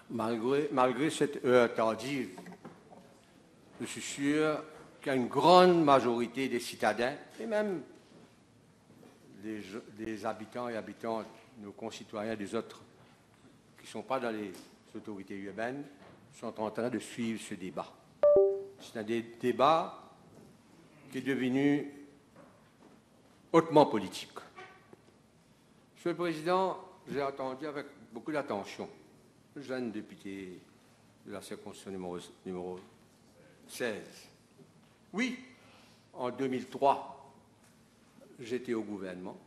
Malgré cette heure tardive, je suis sûr qu'il y a une grande majorité des citadins et même des habitants et habitantes, nos concitoyens des autres qui ne sont pas dans les autorités urbaines, sont en train de suivre ce débat. C'est un débat qui est devenu hautement politique. Monsieur le Président, j'ai entendu avec beaucoup d'attention le jeune député de la circonscription numéro 16. Oui, en 2003, j'étais au gouvernement,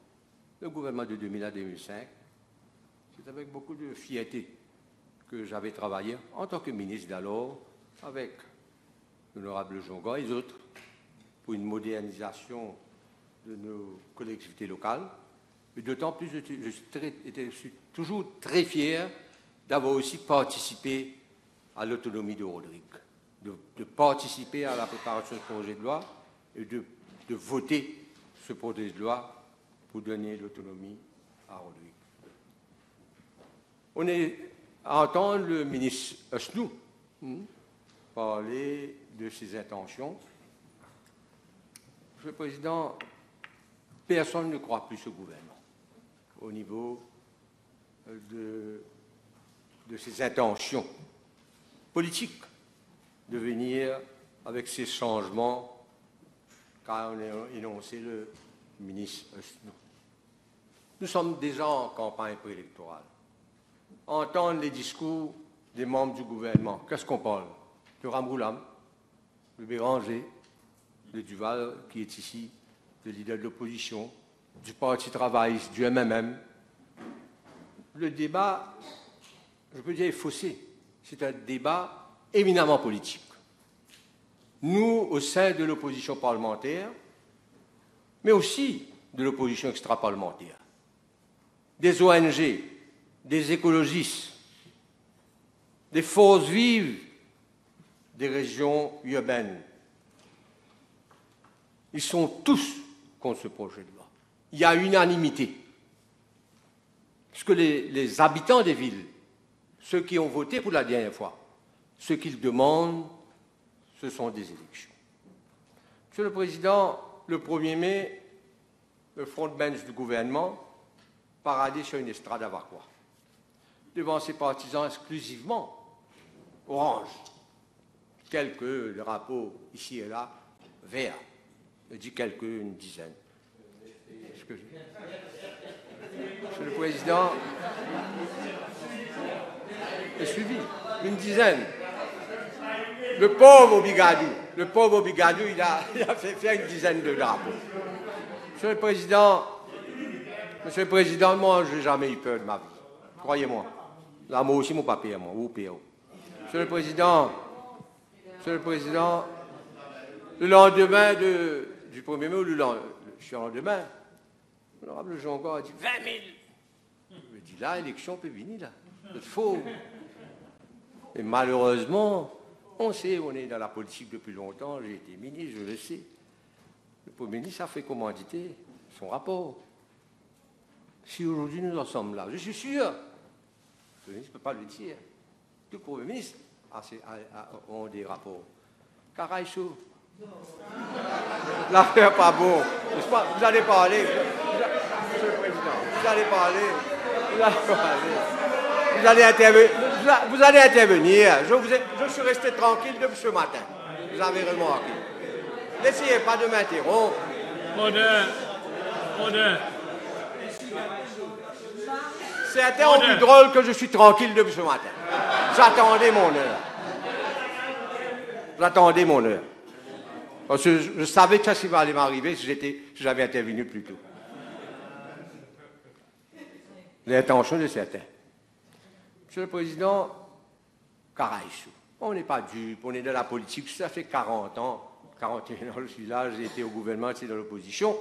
le gouvernement de 2000 à 2005. C'est avec beaucoup de fierté que j'avais travaillé en tant que ministre d'alors avec l'honorable Jonga et les autres pour une modernisation de nos collectivités locales. Et d'autant plus, je suis toujours très fier d'avoir aussi participé à l'autonomie de Rodrigue, de participer à la préparation de ce projet de loi et de voter ce projet de loi pour donner l'autonomie à Rodrigue. On est à entendre le ministre Osnou parler de ses intentions. Monsieur le Président, personne ne croit plus au gouvernement au niveau de ses intentions politiques de venir avec ces changements qu'a énoncé le ministre Osnou. Nous sommes déjà en campagne préélectorale. Entendre les discours des membres du gouvernement, qu'est-ce qu'on parle? De Ramroulam, de Béranger, de Duval, qui est ici, le leader de l'opposition, du Parti travailliste, du MMM. Le débat, je peux dire, est faussé. C'est un débat éminemment politique. Nous, au sein de l'opposition parlementaire, mais aussi de l'opposition extra-parlementaire, des ONG, des écologistes, des forces vives des régions urbaines. Ils sont tous contre ce projet de loi. Il y a unanimité. Parce que les habitants des villes, ceux qui ont voté pour la dernière fois, ce qu'ils demandent, ce sont des élections. Monsieur le Président, le 1er mai, le front-bench du gouvernement paradait sur une estrade à Vacois, devant ses partisans exclusivement orange, quelques drapeaux ici et là, verts. Je dis quelques, une dizaine. Monsieur le Président, j'ai suivi, une dizaine. Le pauvre Bigadou, il a fait faire une dizaine de drapeaux. Monsieur le Président, moi, je n'ai jamais eu peur de ma vie. Croyez-moi. Là, moi aussi, mon papier, moi, ou PO. Monsieur le Président, le lendemain du 1er mai, ou le surlendemain, l'honorable Jonga a dit 20 000. Je me dis, là, l'élection peut venir, là. C'est faux. Et malheureusement, on sait, on est dans la politique depuis longtemps, j'ai été ministre, je le sais. Le Premier ministre a fait commanditer son rapport. Si aujourd'hui nous en sommes là, je suis sûr, le Premier ministre ne peut pas le dire, tout Premier ministre ont des rapports. Caraïchou. L'affaire pas bon. Vous allez parler. Monsieur le Président, vous allez parler. Vous allez intervenir. Je suis resté tranquille depuis ce matin. Vous avez remarqué. N'essayez pas de m'interrompre. Certains ont plus drôle que je suis tranquille depuis ce matin. J'attendais mon heure. Parce que je savais que ça allait m'arriver si j'avais intervenu plus tôt. L'intention de certains. Monsieur le Président, Caraïchou, on n'est pas dupe, on est dans la politique, ça fait 40 ans, 41 ans, je suis là, j'ai été au gouvernement, j'étais dans l'opposition,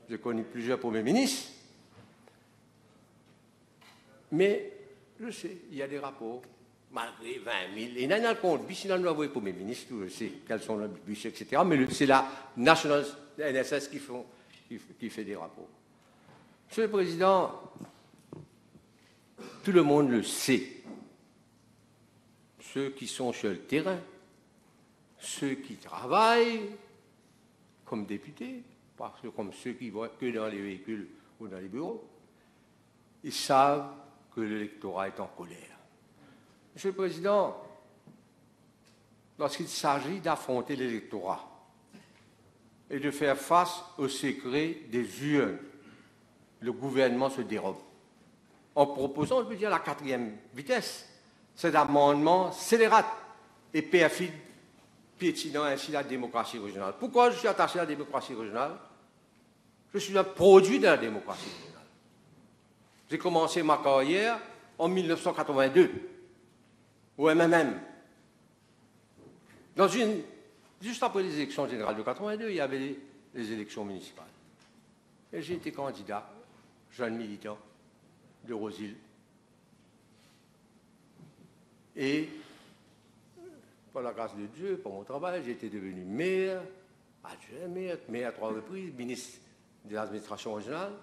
j'ai connu plusieurs premiers ministres. Mais, je sais, il y a des rapports, malgré 20 000, et il y a un compte, si nous avons les premiers ministres, je sais quels sont les budgets, etc., mais c'est la National NSS qui fait des rapports. Monsieur le Président, tout le monde le sait. ceux qui sont sur le terrain, ceux qui travaillent comme députés, parce que comme ceux qui voient que dans les véhicules ou dans les bureaux, ils savent que l'électorat est en colère. Monsieur le Président, lorsqu'il s'agit d'affronter l'électorat et de faire face au secret des urnes, le gouvernement se dérobe en proposant, je veux dire, la 4e vitesse. Cet amendement scélérate et perfide, piétinant ainsi la démocratie régionale. Pourquoi je suis attaché à la démocratie régionale? Je suis un produit de la démocratie régionale. J'ai commencé ma carrière en 1982 au MMM. Juste après les élections générales de 82, il y avait les élections municipales. Et j'ai été candidat, jeune militant, de Rosil. Et, par la grâce de Dieu, pour mon travail, j'ai été devenu maire, adjoint maire à 3 reprises, ministre de l'administration régionale,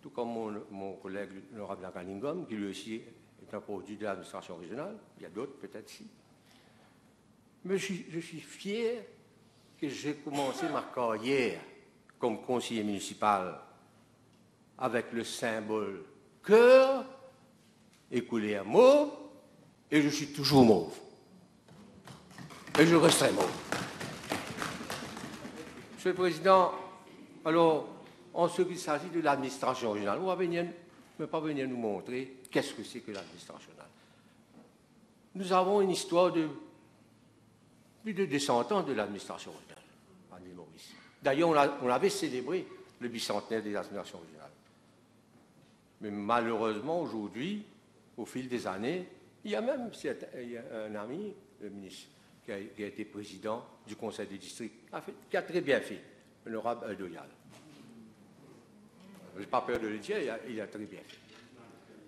tout comme mon collègue Laurent Blanc-Caningom, qui lui aussi est un produit de l'administration régionale. Il y a d'autres, peut-être, si. Mais je suis fier que j'ai commencé ma carrière comme conseiller municipal avec le symbole cœur et couleur mauve, et je suis toujours mauve. Et je resterai mauve. Monsieur le Président, alors, en ce qui s'agit de l'administration régionale, on ne va pas venir nous montrer qu'est-ce que c'est que l'administration régionale. Nous avons une histoire de plus de 200 ans de l'administration régionale à l'île Maurice. D'ailleurs, on avait célébré le bicentenaire de l'administration régionale. Mais malheureusement, aujourd'hui, au fil des années, il y a même un ami, le ministre, qui a été président du conseil de district, qui a très bien fait, l'honorable Doyal. Je n'ai pas peur de le dire, il a très bien fait.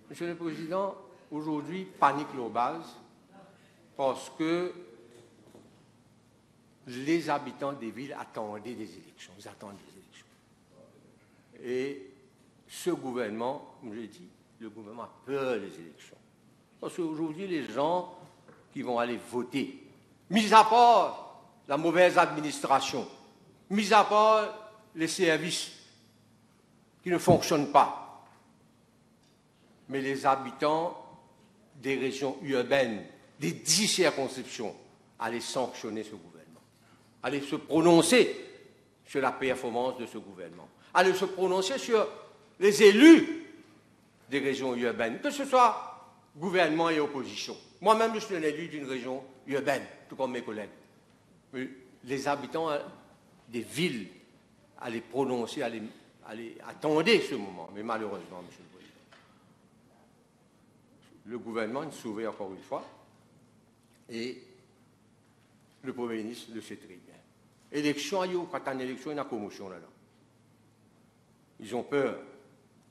Monsieur le Président, aujourd'hui, panique globale, parce que les habitants des villes attendaient des élections. Ils attendent des élections. Et ce gouvernement, comme je l'ai dit, le gouvernement a peur des élections. Parce qu'aujourd'hui, les gens qui vont aller voter, mis à part la mauvaise administration, mis à part les services qui ne fonctionnent pas, mais les habitants des régions urbaines, des 10 circonscriptions, allaient sanctionner ce gouvernement, allaient se prononcer sur la performance de ce gouvernement, allaient se prononcer sur les élus des régions urbaines, que ce soit gouvernement et opposition. Moi-même, je suis un élu d'une région urbaine, tout comme mes collègues. Mais les habitants des villes allaient prononcer, attendaient ce moment. Mais malheureusement, Monsieur le Président, le gouvernement est sauvé encore une fois, et le Premier ministre le sait très bien. Élection, quand il y a une élection, il y a une commotion là-dedans. Ils ont peur.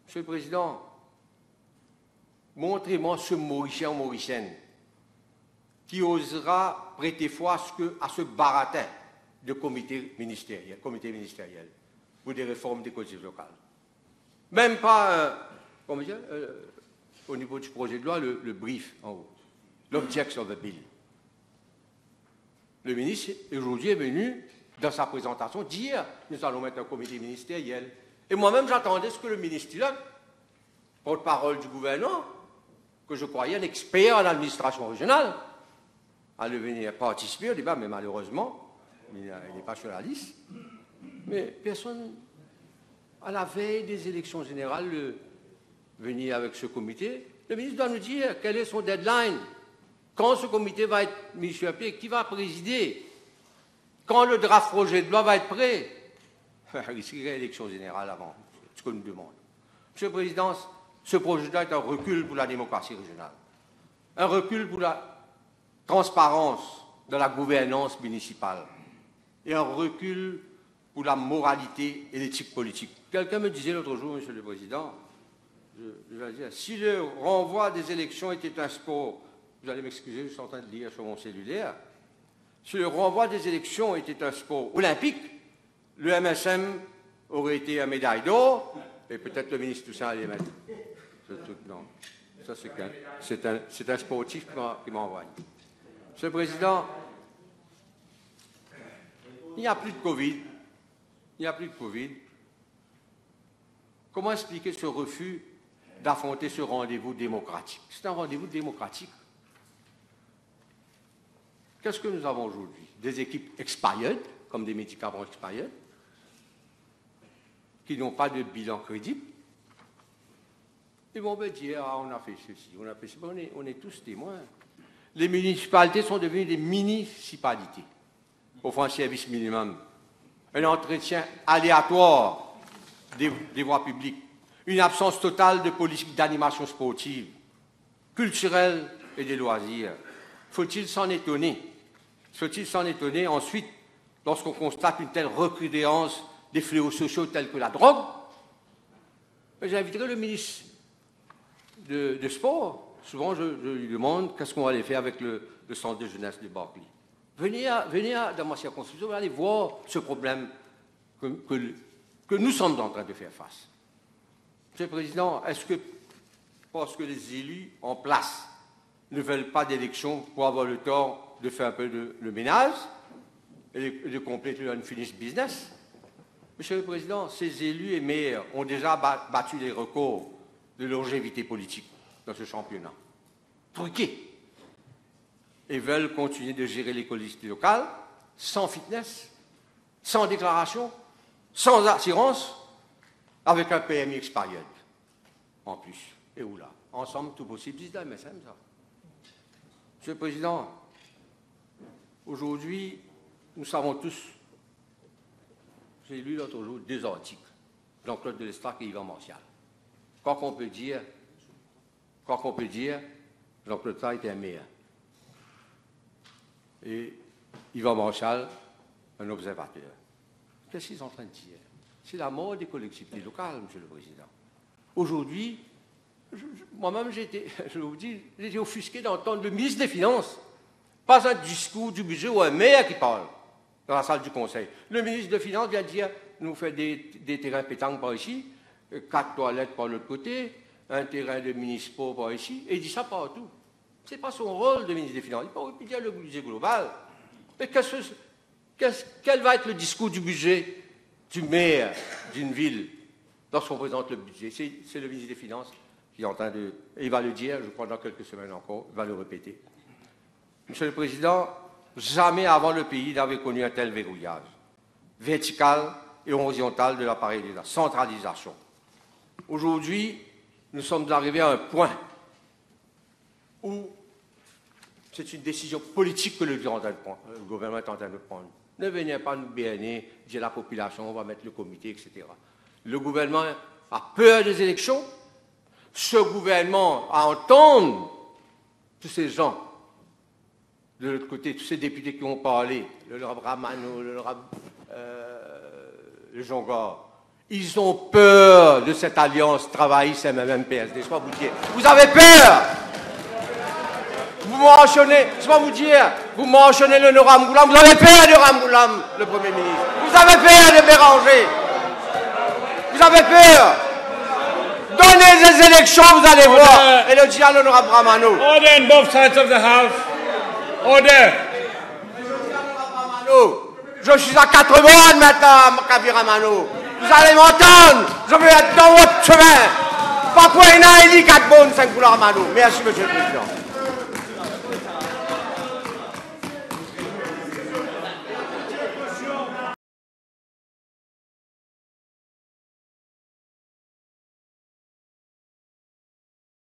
Monsieur le Président, montrez-moi ce Mauricien ou Mauricienne qui osera prêter foi à ce baratin de comité ministériel pour des réformes des collectivités locales. Même pas, au niveau du projet de loi, le brief en haut, l'object of the bill. Le ministre, aujourd'hui, est venu, dans sa présentation, dire nous allons mettre un comité ministériel. Et moi-même, j'attendais ce que le ministre, porte-parole du gouvernement, que je croyais un expert en administration régionale, allait venir participer au débat, mais malheureusement, il n'est pas sur la liste. Mais personne, à la veille des élections générales, venir avec ce comité. Le ministre doit nous dire quel est son deadline, quand ce comité va être mis sur pied, qui va présider, quand le draft projet de loi va être prêt. Il serait élection générale avant, ce que nous demandons. Monsieur le Président, ce projet de loi est un recul pour la démocratie régionale, un recul pour la transparence de la gouvernance municipale et un recul pour la moralité et l'éthique politique. Quelqu'un me disait l'autre jour, Monsieur le Président, je vais dire, si le renvoi des élections était un sport, vous allez m'excuser, je suis en train de lire sur mon cellulaire, si le renvoi des élections était un sport olympique, le MSM aurait été une médaille d'or, et peut-être le ministre Toussaint allait mettre ce truc. Non. Ça, c'est un sportif qui m'a envoyé. Monsieur le Président, il n'y a plus de Covid. Il n'y a plus de Covid. Comment expliquer ce refus d'affronter ce rendez-vous démocratique? C'est un rendez-vous démocratique. Qu'est-ce que nous avons aujourd'hui? Des équipes expired, comme des médicaments expired, qui n'ont pas de bilan crédible. Ils vont me dire, ah, on a fait ceci, on a fait ceci. On est tous témoins. Les municipalités sont devenues des municipalités, offrant un service minimum, un entretien aléatoire des voies publiques, une absence totale de politique d'animation sportive, culturelle et des loisirs. Faut-il s'en étonner? Faut-il s'en étonner ensuite lorsqu'on constate une telle recrudescence des fléaux sociaux tels que la drogue? J'inviterai le ministre de Sport. Souvent, je lui demande qu'est-ce qu'on va aller faire avec le centre de jeunesse de Barclay. Venez dans ma circonscription, allez voir ce problème que nous sommes en train de faire face. Monsieur le Président, est-ce que, parce que les élus en place ne veulent pas d'élection pour avoir le temps de faire un peu le ménage et de compléter leur unfinished business? Monsieur le Président, ces élus et maires ont déjà battu les records de longévité politique dans ce championnat. Truqués. Et veulent continuer de gérer les collectivités locales sans fitness, sans déclaration, sans assurance, avec un PMI expired. En plus. Et où là? Ensemble, tout possible, disent la MSM, ça. Monsieur le Président, aujourd'hui, nous savons tous, j'ai lu l'autre jour 2 articles, Jean-Claude Delestrac et Yvan Martial. Quoi qu'on peut dire, Jean-Claude Delestrac était un meilleur. Et Yvan Martial, un observateur. Qu'est-ce qu'ils sont en train de dire? C'est la mort des collectivités locales, Monsieur le Président. Aujourd'hui, moi-même, j'ai été offusqué d'entendre le ministre des Finances. Pas un discours du budget ou un maire qui parle dans la salle du Conseil. Le ministre des Finances vient dire, nous fait des terrains pétanques par ici, 4 toilettes par l'autre côté, un terrain de municipaux par ici, et il dit ça partout. Ce n'est pas son rôle de ministre des Finances. Il peut dire le budget global. Mais quel va être le discours du budget du maire d'une ville lorsqu'on présente le budget? C'est le ministre des Finances qui est en train de... Et il va le dire, je crois, dans quelques semaines encore, il va le répéter. Monsieur le Président, jamais avant le pays n'avait connu un tel verrouillage vertical et horizontal de l'appareil d'État, centralisation. Aujourd'hui, nous sommes arrivés à un point où c'est une décision politique que le gouvernement est en train de prendre. Ne venez pas nous berner, dire à la population, on va mettre le comité, etc. Le gouvernement a peur des élections. Ce gouvernement, à entendre tous ces gens, de l'autre côté, tous ces députés qui ont parlé, le Ramano, le Jongor, ils ont peur de cette alliance travailliste MMM-PSD. Je ne pas vous dire. Vous avez peur! Vous mentionnez, je ne pas vous dire, vous mentionnez le Ramgoulam, vous avez peur de Ramgoulam, le Premier ministre. Vous avez peur de Béranger. Vous avez peur. Donnez des élections, vous allez voir. Et le dit à l'honorable Ramano. Order on both sides of the House. Order. Je suis à 4 mois maintenant, Kabir Ramano. Vous allez m'entendre. Je vais être dans votre chemin. Pas quoi, il y a 4 bonnes, 5 pour Ramano. Merci, Monsieur le Président.